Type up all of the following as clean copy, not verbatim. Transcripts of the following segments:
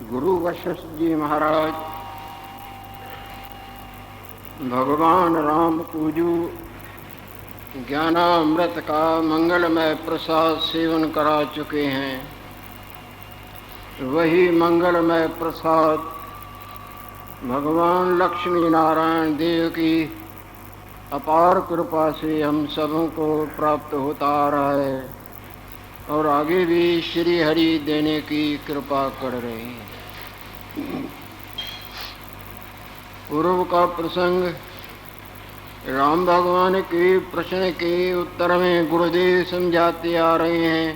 गुरु वशिष्ठ जी महाराज भगवान राम पूजू ज्ञानामृत का मंगलमय प्रसाद सेवन करा चुके हैं। वही मंगलमय प्रसाद भगवान लक्ष्मी नारायण देव की अपार कृपा से हम सबों को प्राप्त होता आ रहा है और आगे भी श्री हरि देने की कृपा कर रहे हैं। पूर्व का प्रसंग राम भगवान के प्रश्न के उत्तर में गुरुदेव समझाते आ रहे हैं।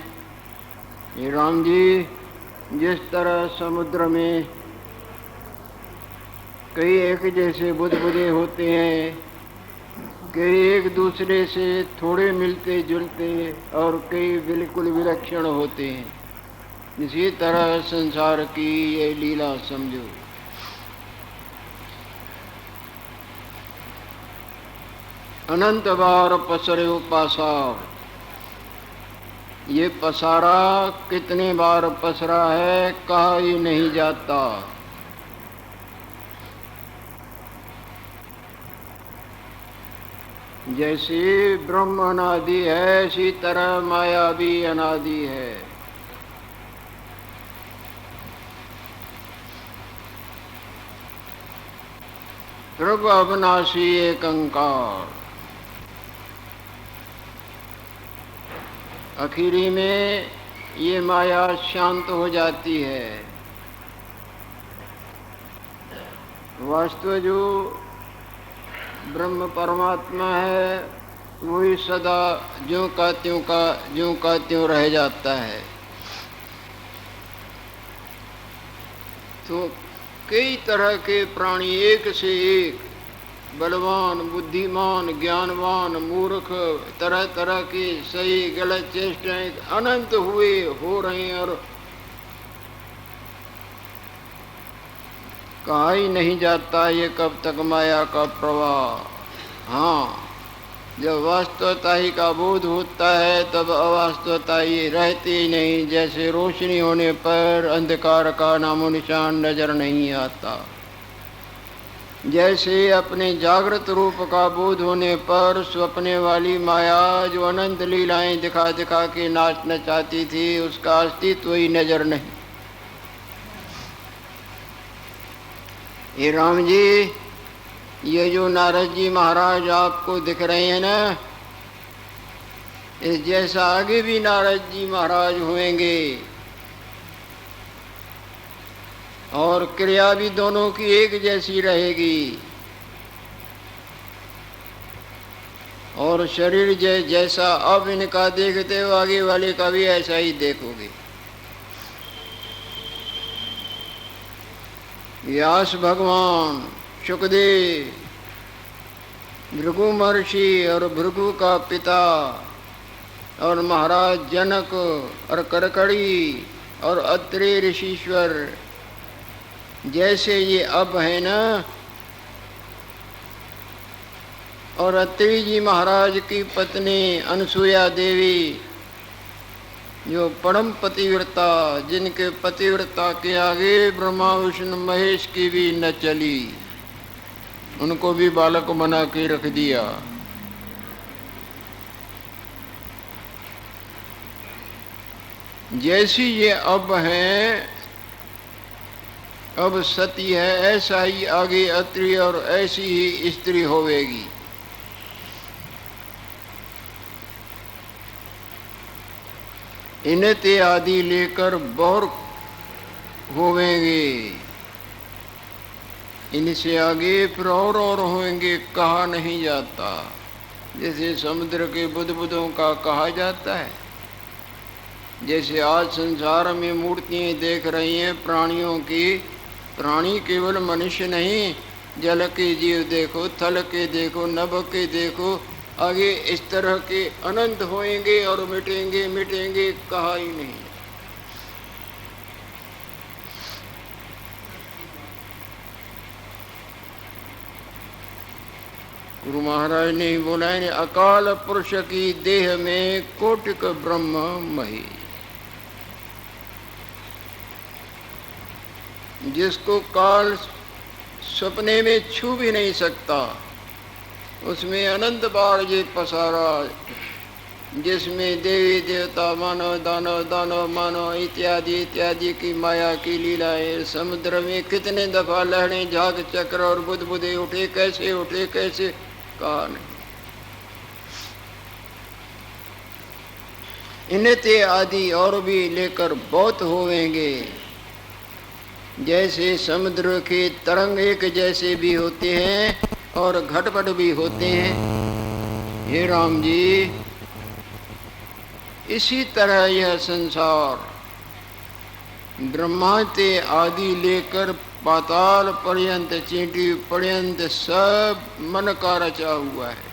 ये राम जी, जिस तरह समुद्र में कई एक जैसे बुदबुदे होते हैं, कई एक दूसरे से थोड़े मिलते जुलते और कई बिल्कुल विलक्षण होते हैं, इसी तरह संसार की ये लीला समझो। अनंत बार पसरे पासार, ये पसारा कितने बार पसरा है कहा ही नहीं जाता। जैसे ब्रह्म अनादि है, इसी तरह माया भी अनादि है। प्रभु अविनाशी एक अंकार, आखिरी में ये माया शांत हो जाती है। वास्तव जो ब्रह्म परमात्मा है वही सदा ज्यों का त्यों रह जाता है। तो कई तरह के प्राणी एक से एक बलवान, बुद्धिमान, ज्ञानवान, मूर्ख, तरह तरह के सही गलत चेष्टाएं अनंत हो रहे हैं और कहा ही नहीं जाता ये कब तक माया का प्रवाह। हाँ, जब वास्तवता ही का बोध होता है तब अवास्तवता ही रहती ही नहीं। जैसे रोशनी होने पर अंधकार का नामो निशान नजर नहीं आता, जैसे अपने जागृत रूप का बोध होने पर स्वप्ने वाली माया जो अनंत लीलाएं दिखा दिखा के नाचना चाहती थी, उसका अस्तित्व ही नजर नहीं। ये राम जी, ये जो नारद जी महाराज आपको दिख रहे हैं ना, इस जैसा आगे भी नारद जी महाराज होंगे और क्रिया भी दोनों की एक जैसी रहेगी और शरीर जैसा अब इनका देखते हो आगे वाले का भी ऐसा ही देखोगे। व्यास भगवान, शुकदेव, भृगु महर्षि और भृगु का पिता और महाराज जनक और करकड़ी और अत्रि ऋषिश्वर, जैसे ये अब है ना, और अत्रि जी महाराज की पत्नी अनसुया देवी जो परम पतिव्रता, जिनके पतिव्रता के आगे ब्रह्मा विष्णु महेश की भी न चली, उनको भी बालक बना के रख दिया। जैसी ये अब है, अब सती है, ऐसा ही आगे अत्रि और ऐसी ही स्त्री होवेगी। इनते आदि लेकर बहुत होवेंगे, इनसे आगे फिर और होंगे, कहा नहीं जाता। जैसे समुद्र के बुदबुदों का कहा जाता है, जैसे आज संसार में मूर्तियां देख रही हैं प्राणियों की, प्राणी केवल मनुष्य नहीं, जल के जीव देखो, थल के देखो, नभ के देखो, आगे इस तरह के अनंत होएंगे और मिटेंगे मिटेंगे, कहा ही नहीं। गुरु महाराज ने ही बोला है, अकाल पुरुष की देह में कोटिक ब्रह्म मही। जिसको काल सपने में छू भी नहीं सकता, उसमें अनंत बार ये पसारा, जिसमें देवी देवता मानव दानव दानव मानव इत्यादि इत्यादि की माया की लीलाएं। समुद्र में कितने दफा लहरें झाग चक्र और बुदबुदे उठे, कैसे कहा नहीं। इनते आदि और भी लेकर बहुत होवेंगे। जैसे समुद्र के तरंग एक जैसे भी होते हैं और घटपट भी होते हैं, हे राम जी, इसी तरह यह संसार ब्रह्मा ते आदि लेकर पाताल पर्यंत, चींटी पर्यंत सब मन का रचा हुआ है।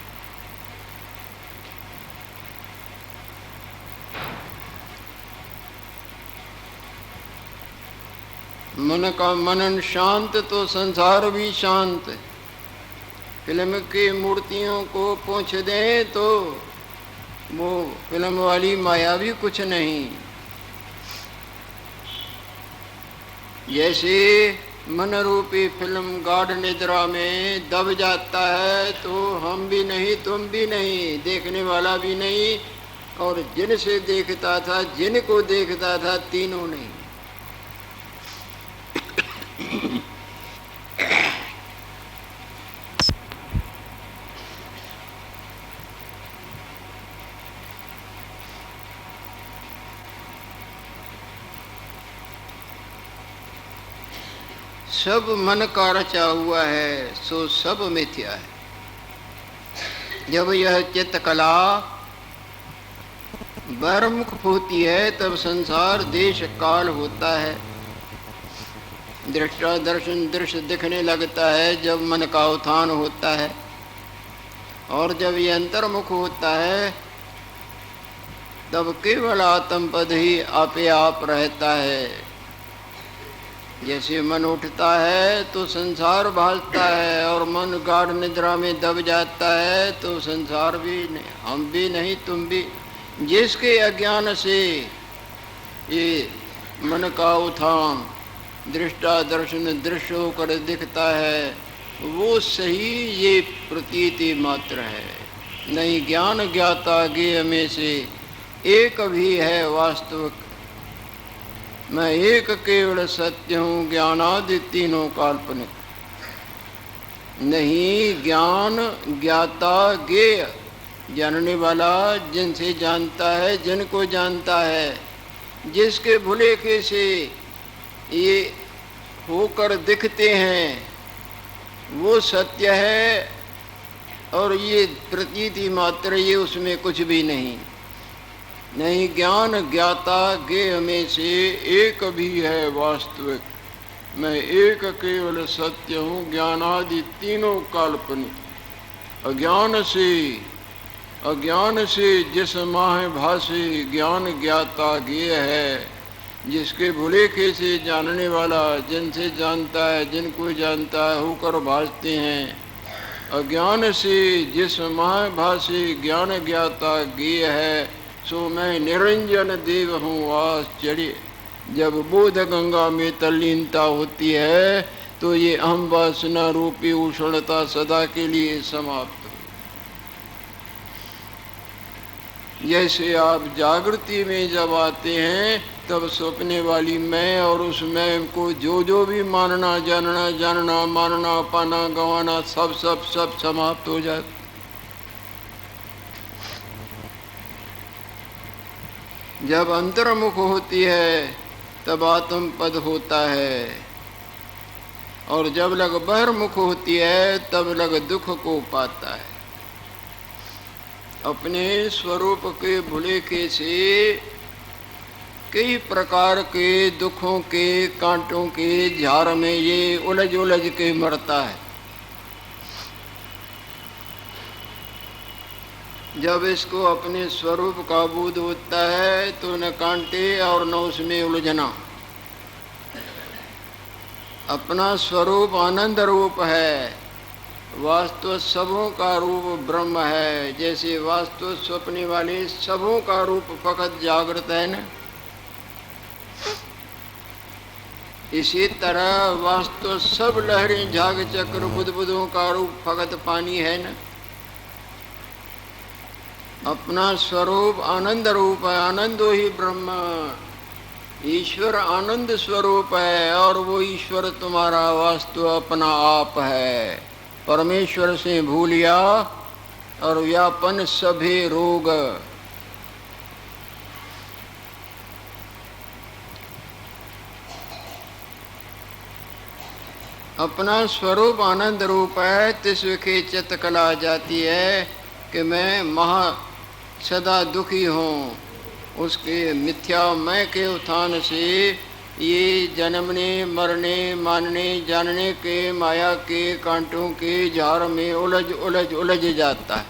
मन का मनन शांत तो संसार भी शांत। फिल्म की मूर्तियों को पूछ दें तो वो फिल्म वाली माया भी कुछ नहीं। जैसे मन रूपी फिल्म गाढ़ निद्रा में दब जाता है तो हम भी नहीं, तुम भी नहीं, देखने वाला भी नहीं, और जिनसे देखता था, जिनको देखता था, तीनों नहीं। सब मन का रचा हुआ है, सो सब मिथ्या है। जब यह चित्त कला बहिर्मुख होती है तब संसार देश काल होता है। दृष्टा दर्शन दृश्य दिखने लगता है जब मन का उत्थान होता है, और जब ये अंतर्मुख होता है तब केवल आत्मपद ही आपे आप रहता है। जैसे मन उठता है तो संसार भासता है, और मन गाढ़ निद्रा में दब जाता है तो संसार भी नहीं, हम भी नहीं, तुम भी। जिसके अज्ञान से ये मन का उत्थान दृष्टा दर्शन दृश्य होकर दिखता है, वो सही ये प्रतीति मात्र है। नहीं ज्ञान ज्ञाता ज्ञेय में से एक भी है वास्तविक। मैं एक केवल सत्य हूँ, ज्ञानादि तीनों काल्पनिक। नहीं ज्ञान ज्ञाता ज्ञेय, जानने वाला जिनसे जानता है, जिनको जानता है, जिसके भुलेखे से ये होकर दिखते हैं, वो सत्य है, और ये प्रतीति मात्र, ये उसमें कुछ भी नहीं। नहीं ज्ञान ज्ञाता ज्ञेय में से एक भी है वास्तविक। मैं एक केवल सत्य हूँ, ज्ञानादि तीनों काल्पनिक। अज्ञान से जिस माह भाषे ज्ञान ज्ञाता ज्ञेय है, जिसके भुलेखे से जानने वाला, जिनसे जानता है, जिनको जानता है, होकर भासते हैं। अज्ञान से जिस महाभाषी ज्ञान ज्ञाता ज्ञेय है, सो मैं निरंजन देव हूँ आश्चर्य। जब बोध गंगा में तल्लीनता होती है तो ये अहम वासना रूपी उष्णता सदा के लिए समाप्त। जैसे आप जागृति में जब आते हैं तब सपने वाली मैं और उस मैं को जो भी मानना जानना मानना पाना गंवाना सब सब सब समाप्त हो जाता। जब अंतर्मुख होती है तब आत्म पद होता है, और जब लग बहिर्मुख होती है तब लग दुख को पाता है। अपने स्वरूप के भुलेखे से कई प्रकार के दुखों के कांटों के झार में ये उलझ उलझ के मरता है। जब इसको अपने स्वरूप का बोध होता है तो न कांटे और न उसमें उलझना। अपना स्वरूप आनंद रूप है, वास्तव सबों का रूप ब्रह्म है। जैसे वास्तव स्वप्ने वाले सबों का रूप फकत जागृत है न। इसी तरह वास्तव सब लहरें झाग चक्र बुदबुदों का रूप फगत पानी है न। अपना स्वरूप आनंद रूप है, आनंदो ही ब्रह्म। ईश्वर आनंद स्वरूप है और वो ईश्वर तुम्हारा वास्तव अपना आप है। परमेश्वर से भूलिया और व्यापन सभी रोग। अपना स्वरूप आनंद रूप है, तिस्व के चित्त कला जाती है कि मैं सदा दुखी हूँ। उसके मिथ्या मैं के उत्थान से ये जन्मने मरने मानने जानने के माया के कांटों के झार में उलझ जाता है।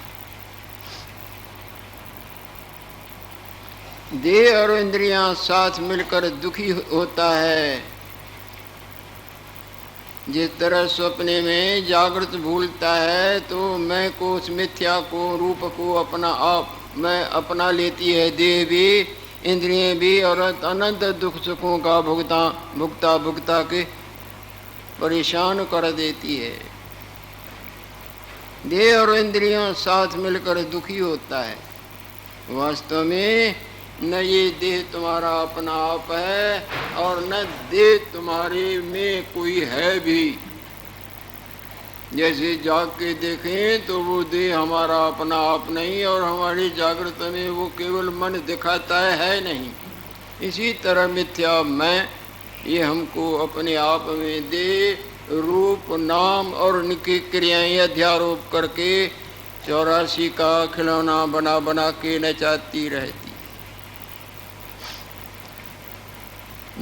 देह और इंद्रियां साथ मिलकर दुखी होता है। जिस तरह सपने में जागृत भूलता है तो मैं को, उस मिथ्या को, रूप को अपना आप मैं अपना लेती है। देह भी इंद्रियां भी और अनंत दुख सुखों का भुगता के परेशान कर देती है। देह और इंद्रियां साथ मिलकर दुखी होता है। वास्तव में न ये देह तुम्हारा अपना आप है और न देह तुम्हारे में कोई है भी। जैसे जाग के देखें तो वो देह हमारा अपना आप नहीं और हमारी जागृत में वो केवल मन दिखाता है नहीं। इसी तरह मिथ्या मैं ये हमको अपने आप में देह रूप नाम और उनकी क्रियाएं अध्यारोप करके 84 का खिलौना बना के नचाती रहती।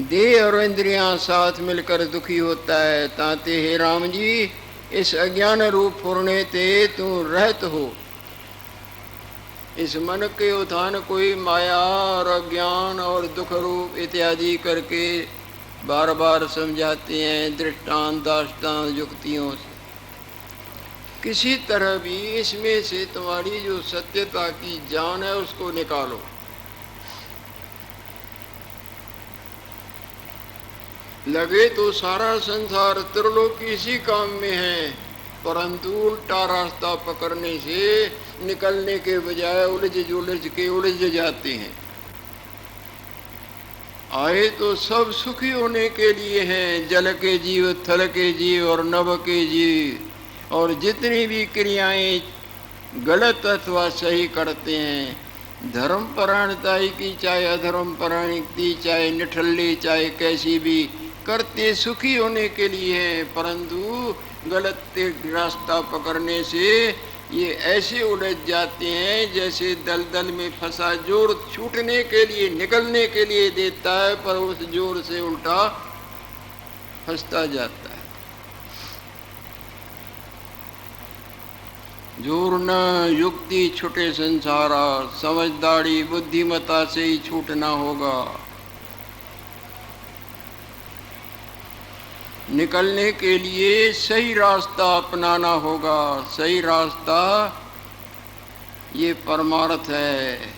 देह और इंद्रियां साथ मिलकर दुखी होता है। ताते हे राम जी इस अज्ञान रूप फुरने ते तू रहत हो। इस मन के उत्थान कोई माया और अज्ञान और दुख रूप इत्यादि करके बार बार समझाते हैं दृष्टांत दाष्टांत युक्तियों से। किसी तरह भी इसमें से तुम्हारी जो सत्यता की जान है उसको निकालो। लगे तो सारा संसार त्रिलोक इसी काम में है, परंतु उल्टा रास्ता पकड़ने से निकलने के बजाय उलझ जाते हैं। आए तो सब सुखी होने के लिए हैं, जल के जीव, थल के जीव और नभ के जीव। और जितनी भी क्रियाएं गलत अथवा सही करते हैं, धर्म परायणता की चाहे अधर्म परायणता चाहे निठल्ली चाहे कैसी भी करते सुखी होने के लिए हैं, परंतु गलत रास्ता पकड़ने से ये ऐसे उलझ जाते हैं जैसे दलदल में फंसा जोर छूटने के लिए निकलने के लिए देता है पर उस जोर से उल्टा फंसता जाता है। जोर न युक्ति छूटे संसारा, समझदारी बुद्धिमता से ही छूटना होगा। निकलने के लिए सही रास्ता अपनाना होगा। सही रास्ता ये परमार्थ है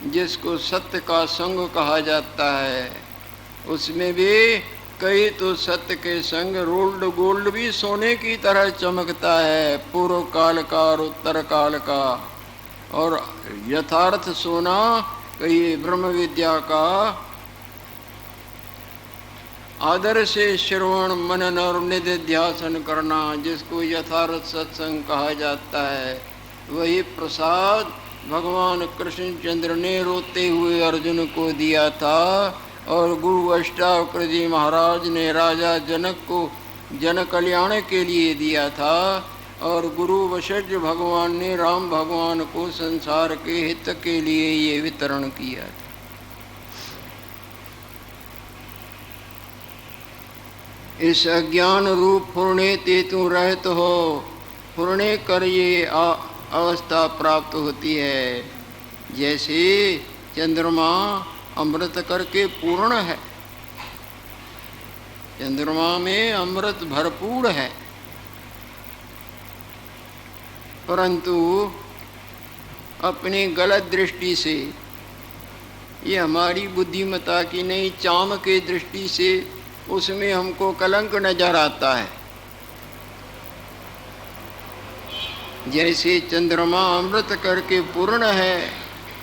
जिसको सत्य का संग कहा जाता है। उसमें भी कई तो सत्य के संग रोल्ड गोल्ड भी सोने की तरह चमकता है, पूर्व काल का और उत्तर काल का। और यथार्थ सोना कई ब्रह्म विद्या का आदर से श्रवण मनन और निधिध्यासन करना, जिसको यथार्थ सत्संग कहा जाता है। वही प्रसाद भगवान कृष्णचंद्र ने रोते हुए अर्जुन को दिया था और गुरु अष्टावक्र महाराज ने राजा जनक को जन कल्याण के लिए दिया था और गुरु वशिष्ठ भगवान ने राम भगवान को संसार के हित के लिए ये वितरण किया था। इस अज्ञान रूप फुरने ते तू रहत हो। फुरने कर ये अवस्था प्राप्त होती है जैसे चंद्रमा अमृत करके पूर्ण है। चंद्रमा में अमृत भरपूर है, परंतु अपनी गलत दृष्टि से, ये हमारी बुद्धिमता की नहीं, चाम के दृष्टि से उसमें हमको कलंक नजर आता है। जैसे चंद्रमा अमृत करके पूर्ण है,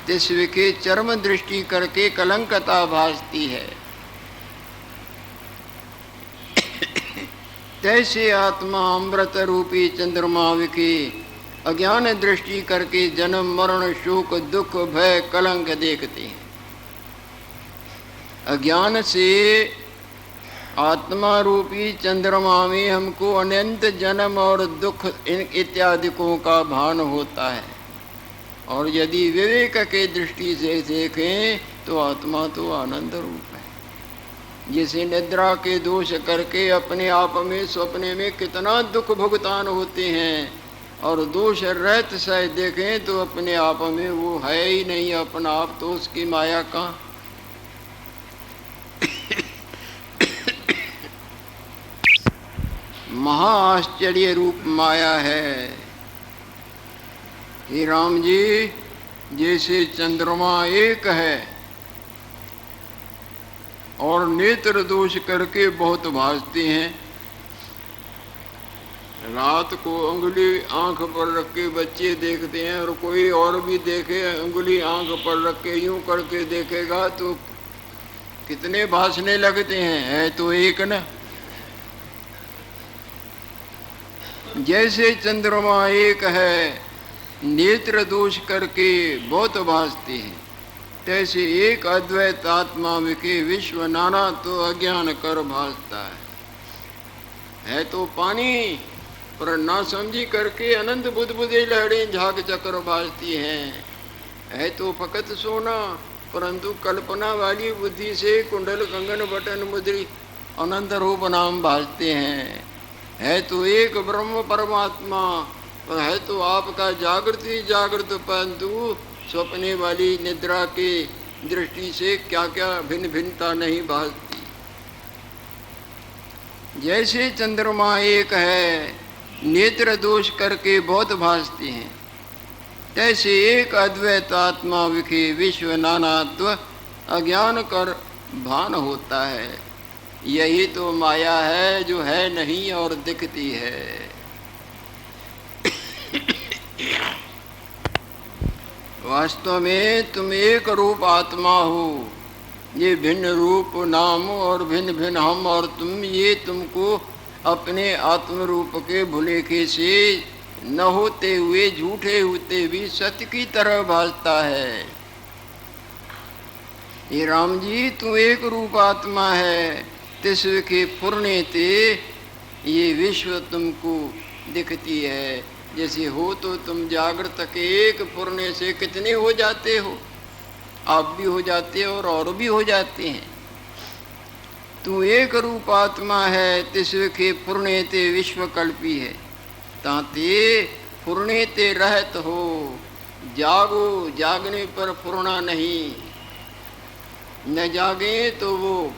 तिस्व के चर्म दृष्टि करके कलंकता भासती है, तैसे आत्मा अमृत रूपी चंद्रमा विखे अज्ञान दृष्टि करके जन्म मरण शोक दुख भय कलंक देखते हैं। अज्ञान से आत्मा रूपी चंद्रमा में हमको अनंत जन्म और दुख इत्यादिकों का भान होता है, और यदि विवेक के दृष्टि से देखें तो आत्मा तो आनंद रूप है। जिसे निद्रा के दोष करके अपने आप में स्वप्ने में कितना दुख भुगतान होते हैं, और दोष रहत से देखें तो अपने आप में वो है ही नहीं, अपना आप तो उसकी माया कहाँ। महा आश्चर्य रूप माया है। हे राम जी, जैसे चंद्रमा एक है और नेत्र दोष करके बहुत भासते हैं, रात को उंगली आंख पर रख के बच्चे देखते हैं, और कोई और भी देखे उंगली आंख पर रख के यूं करके देखेगा तो कितने भासने लगते हैं, है तो एक ना। जैसे चंद्रमा एक है, नेत्र दोष करके बहुत भासते हैं, तैसे एक अद्वैत आत्मा विखे विश्व नाना तो अज्ञान कर भासता है तो पानी, पर ना समझी करके अनंत बुदबुदे लहरें झाग चक्र भासती हैं। है तो फकत सोना, परंतु कल्पना वाली बुद्धि से कुंडल कंगन बटन मुद्री अनंत रूप नाम भासते हैं। है तो एक ब्रह्म परमात्मा, पर है तो आपका जागृत ही जागृत, परंतु स्वप्ने वाली निद्रा के दृष्टि से क्या क्या भिन्न भिन्नता नहीं भासती। जैसे चंद्रमा एक है, नेत्र दोष करके बहुत भासते हैं, तैसे एक अद्वैत आत्मा विखे विश्व नानात्व अज्ञान कर भान होता है। यही तो माया है जो है नहीं और दिखती है। वास्तव में तुम एक रूप आत्मा हो, ये भिन्न रूप नाम और भिन्न भिन्न हम और तुम, ये तुमको अपने आत्म रूप के भुलेखे से न होते हुए झूठे होते भी सत्य की तरह भासता है। ये राम जी, तू एक रूप आत्मा है, तिस्व के फुरने ते ये विश्व तुमको दिखती है। जैसे हो तो तुम जागृत के एक फुरने से कितने हो जाते हो, आप भी हो जाते हो और भी हो जाते हैं। तू एक रूप आत्मा है, तिस्व के फुरने ते विश्व कल्पी है, ताते फुरने ते रहत हो। जागो, जागने पर फुरना नहीं, न जागे तो वो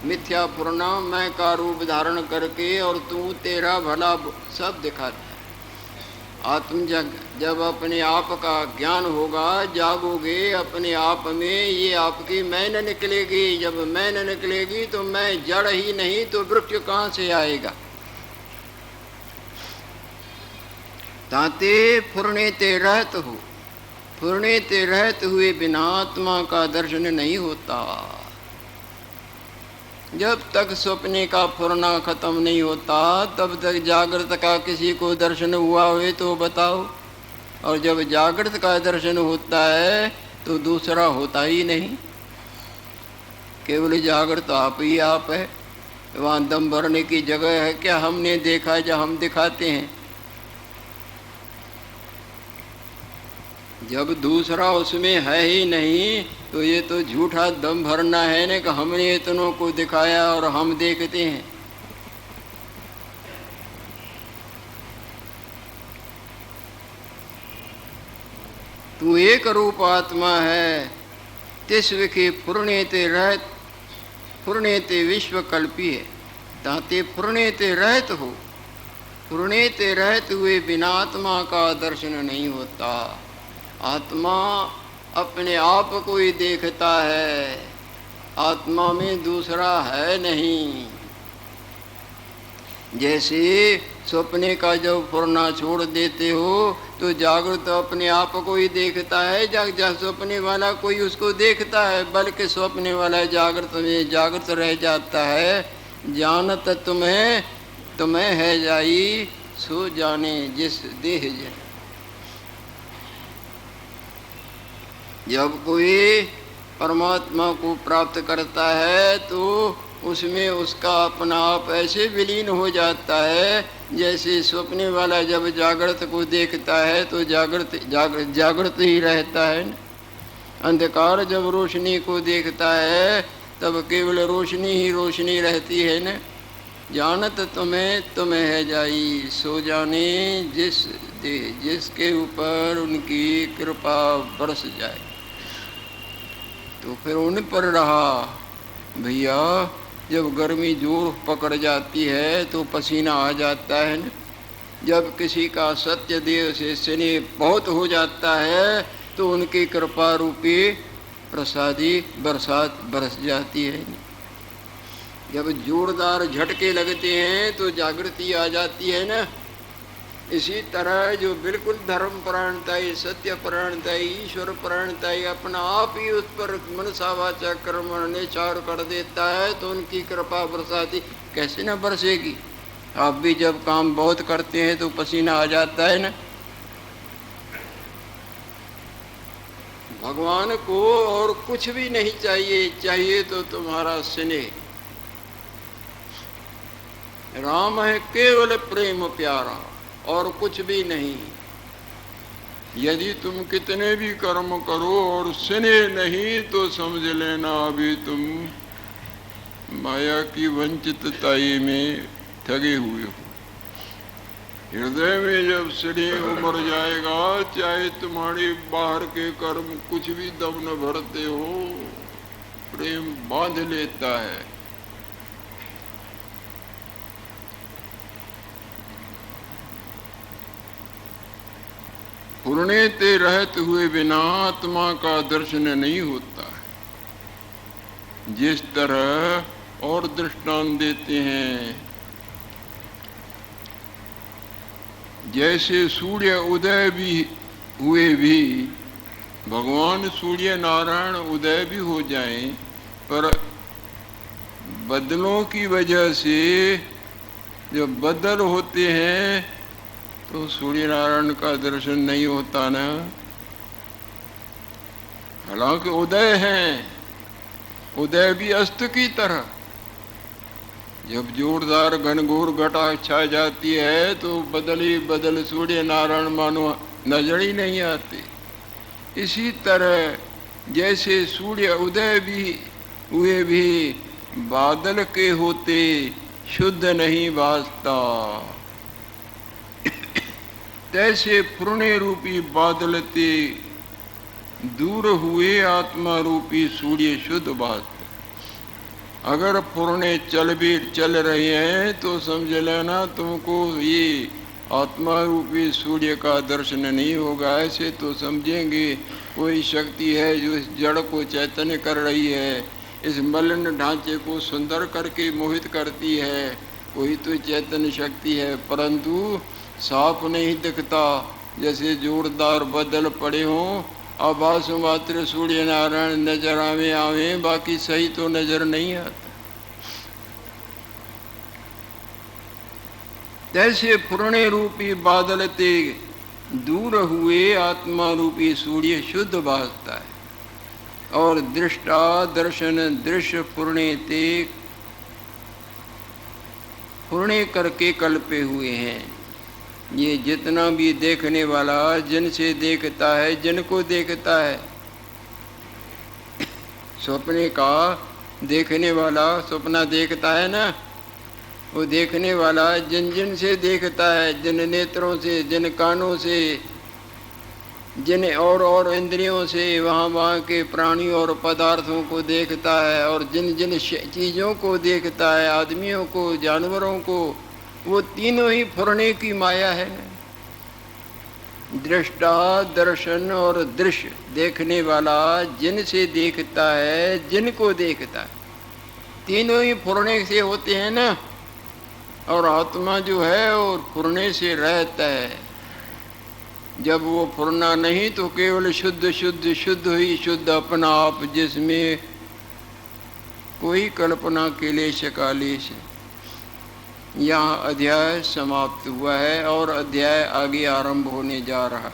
मिथ्या फुरना मैं का रूप धारण करके और तू तेरा भला सब दिखाता है। आत्म जब अपने आप का ज्ञान होगा, जागोगे अपने आप में, ये आपकी मैं न निकलेगी। जब मैं न निकलेगी तो मैं जड़ ही नहीं तो वृक्ष कहाँ से आएगा। ताते फुरने ते रहत हो, फुरने ते रहत हुए बिना आत्मा का दर्शन नहीं होता। जब तक सपने का फुरना खत्म नहीं होता तब तक जागृत का किसी को दर्शन हुआ हुए तो बताओ। और जब जागृत का दर्शन होता है तो दूसरा होता ही नहीं, केवल जागृत आप ही आप है। वहाँ दम भरने की जगह है क्या? हमने देखा जब हम दिखाते हैं। जब दूसरा उसमें है ही नहीं तो ये तो झूठा दम भरना है ना कि हमने इतनों को दिखाया और हम देखते हैं। तू एक रूप आत्मा है, तिस्व के फुरने ते रहत, फुरने ते विश्व कल्पी है, ताते फुरने ते रहत हो। फुरने ते रहत हुए बिना आत्मा का दर्शन नहीं होता। आत्मा अपने आप को ही देखता है, आत्मा में दूसरा है नहीं। जैसे सपने का जब फुरना छोड़ देते हो तो जागृत अपने आप को ही देखता है, सपने वाला कोई उसको देखता है, बल्कि सपने वाला जागृत में जागृत रह जाता है। जानत तुम्हें तुम्हें है जाई, सो जाने जिस देह जन। जब कोई परमात्मा को प्राप्त करता है तो उसमें उसका अपना आप ऐसे विलीन हो जाता है, जैसे सपने वाला जब जागृत को देखता है तो जागृत ही रहता है। अंधकार जब रोशनी को देखता है तब केवल रोशनी ही रोशनी रहती है न। जानत तुम्हें है जाई, सो जाने जिसके ऊपर उनकी कृपा बरस जाए। तो फिर उन पर रहा भैया। जब गर्मी जोर पकड़ जाती है तो पसीना आ जाता है न। जब किसी का सत्य देव से स्नेह बहुत हो जाता है तो उनकी कृपा रूपी प्रसादी बरसात बरस जाती है। जब जोरदार झटके लगते हैं तो जागृति आ जाती है ना। इसी तरह जो बिल्कुल धर्म परायणताई, सत्य परायणताई, ईश्वर परायणताई अपना आप ही उस पर मनसा वाचा कर्म निचार कर देता है तो उनकी कृपा बरसाती कैसे न बरसेगी। आप भी जब काम बहुत करते हैं तो पसीना आ जाता है ना। भगवान को और कुछ भी नहीं चाहिए, चाहिए तो तुम्हारा स्नेह। राम है केवल प्रेम प्यारा और कुछ भी नहीं। यदि तुम कितने भी कर्म करो और स्नेह नहीं तो समझ लेना अभी तुम माया की वंचितताई में ठगे हुए हो। हृदय में जब स्नेह उमड़ जाएगा, चाहे तुम्हारे बाहर के कर्म कुछ भी दम न भरते हो, प्रेम बांध लेता है। पुरने ते रहते हुए बिना आत्मा का दर्शन नहीं होता है। जिस तरह और दृष्टांत देते हैं, जैसे सूर्य उदय भी हुए भी, भगवान सूर्य नारायण उदय भी हो जाएं, पर बदलों की वजह से जब बदल होते हैं तो सूर्य नारायण का दर्शन नहीं होता ना। हालांकि उदय है, उदय भी अस्त की तरह। जब जोरदार घनघोर घटा छा जाती है तो बदल ही बदल सूर्य नारायण मानो नजर ही नहीं आते। इसी तरह जैसे सूर्य उदय भी हुए भी बादल के होते शुद्ध नहीं भासता, तैसे पुण्य रूपी बादल ते दूर हुए आत्मा रूपी सूर्य शुद्ध भासता। अगर पुण्य चल रहे हैं तो समझ लेना तुमको ये आत्मा रूपी सूर्य का दर्शन नहीं होगा। ऐसे तो समझेंगे कोई शक्ति है जो इस जड़ को चैतन्य कर रही है, इस मलिन ढांचे को सुंदर करके मोहित करती है, कोई तो चैतन्य शक्ति है, परंतु साफ नहीं दिखता। जैसे जोरदार बदल पड़े हों, आभास मात्र सूर्य नारायण नजर आवे, बाकी सही तो नजर नहीं आता। तैसे पुण्य रूपी बादल ते दूर हुए आत्मा रूपी सूर्य शुद्ध भासता है। और दृष्टा दर्शन दृश्य पुण्य ते पुण्य करके कल्पे हुए हैं। ये जितना भी देखने वाला जिनसे देखता है, जिनको देखता है, सपने का देखने वाला सपना देखता है ना, वो देखने वाला जिन जिन से देखता है, जिन नेत्रों से, जिन कानों से, जिन और इंद्रियों से वहाँ के प्राणी और पदार्थों को देखता है, और जिन जिन चीज़ों को देखता है, आदमियों को, जानवरों को, वो तीनों ही फुरने की माया है। दृष्टा दर्शन और दृश्य देखने वाला जिनसे देखता है, जिनको देखता है, तीनों ही फुरने से होते हैं ना। और आत्मा जो है वो फुरने से रहता है। जब वो फुरना नहीं तो केवल शुद्ध शुद्ध शुद्ध ही शुद्ध अपना आप, जिसमें कोई कल्पना क्लेश कालेश। यहाँ अध्याय समाप्त हुआ है और अध्याय आगे आरंभ होने जा रहा।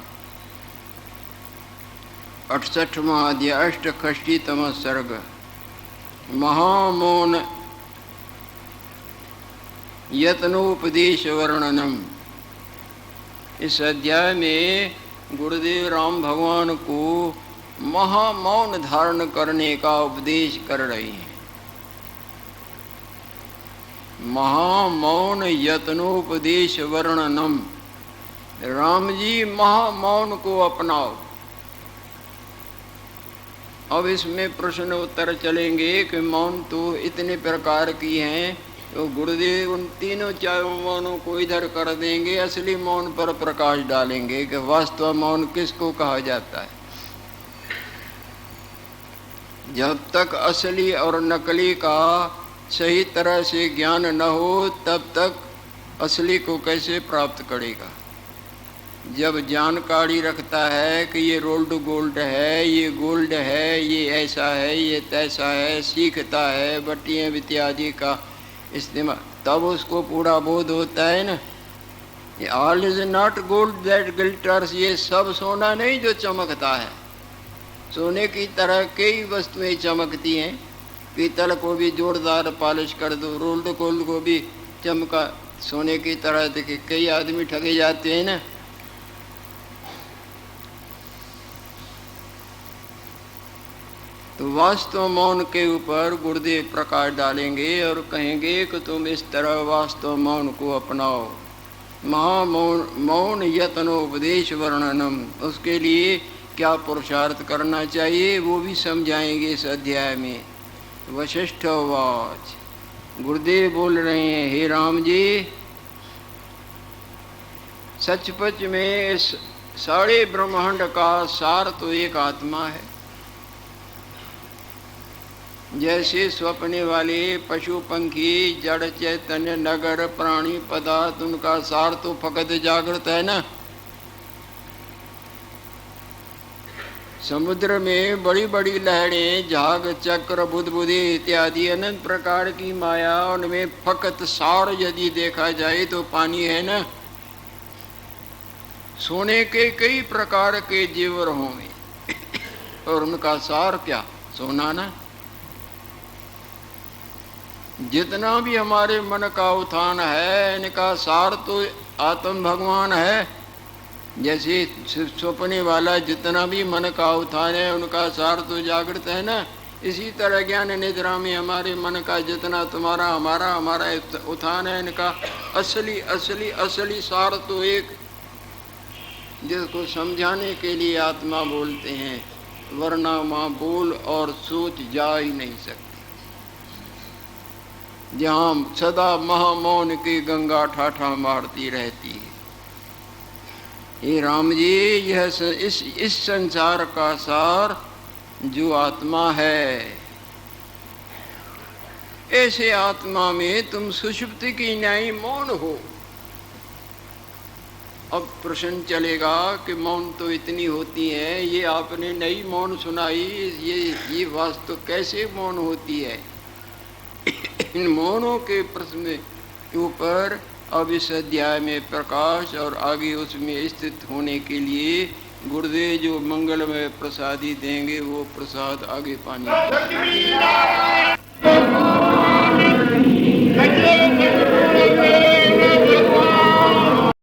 68वां अध्याय अष्टषष्टितम सर्ग महामौन यत्नोपदेश वर्णनम। इस अध्याय में गुरुदेव राम भगवान को महामौन धारण करने का उपदेश कर रहे हैं। महामौन यत्नोपदेश वर्णनम। राम जी महामौन को अपनाओ। अब इसमें प्रश्न उत्तर चलेंगे कि मौन तो इतने प्रकार की हैं, तो गुरुदेव उन तीनों चारों मौनों को इधर कर देंगे, असली मौन पर प्रकाश डालेंगे कि वास्तव मौन किसको कहा जाता है। जब तक असली और नकली का सही तरह से ज्ञान न हो तब तक असली को कैसे प्राप्त करेगा। जब जानकारी रखता है कि ये रोल्ड गोल्ड है, ये गोल्ड है, ये ऐसा है, ये तैसा है, सीखता है बट्टियाँ इत्यादि का इस्तेमाल, तब उसको पूरा बोध होता है ना। ये all is not gold that glitters, ये सब सोना नहीं जो चमकता है। सोने की तरह कई वस्तुएं चमकती हैं। पीतल को भी जोरदार पॉलिश कर दो, रोल्ड गोल्ड को भी चमका सोने की तरह दिखे। कई आदमी ठगे जाते हैं ना। तो वास्तव मौन के ऊपर गुरुदेव प्रकाश डालेंगे और कहेंगे कि तुम इस तरह वास्तव मौन को अपनाओ। महामौन यत्नोपदेश वर्णनम। उसके लिए क्या पुरुषार्थ करना चाहिए वो भी समझाएंगे इस अध्याय में। वशिष्ठ वाच। गुरुदेव बोल रहे हैं, हे राम जी, सचपच में इस सारे ब्रह्मांड का सार तो एक आत्मा है। जैसे स्वप्ने वाले पशु पंखी जड़ चैतन्य नगर प्राणी पदार्थ, उनका सार तो फकत जागृत है ना। समुद्र में बड़ी बड़ी लहरें, झाग चक्र बुदबुदे इत्यादि अनंत प्रकार की माया, उनमें फकत सार यदि देखा जाए तो पानी है ना। सोने के कई प्रकार के जेवर होंगे और उनका सार क्या, सोना ना। जितना भी हमारे मन का उत्थान है, इनका सार तो आत्म भगवान है। जैसे स्वप्ने वाला जितना भी मन का उत्थान है, उनका सार तो जागृत है ना। इसी तरह ज्ञान निद्रा में हमारे मन का जितना तुम्हारा हमारा हमारा उत्थान है, इनका असली असली असली सार तो एक, जिसको समझाने के लिए आत्मा बोलते हैं, वरना माँ बोल और सोच जा ही नहीं सकती। जहाँ सदा महामौन की गंगा ठाठा मारती रहती है। हे राम जी, यह इस संसार का सार जो आत्मा है, ऐसे आत्मा में तुम सुषुप्ति की न्याय मौन हो। अब प्रश्न चलेगा कि मौन तो इतनी होती है, ये आपने नई मौन सुनाई, ये वास्तव कैसे मौन होती है। इन मौनों के प्रश्न के ऊपर अब इस अध्याय में प्रकाश और आगे उसमें स्थित होने के लिए गुरुदेव जो मंगलमय प्रसादी देंगे वो प्रसाद आगे पानी।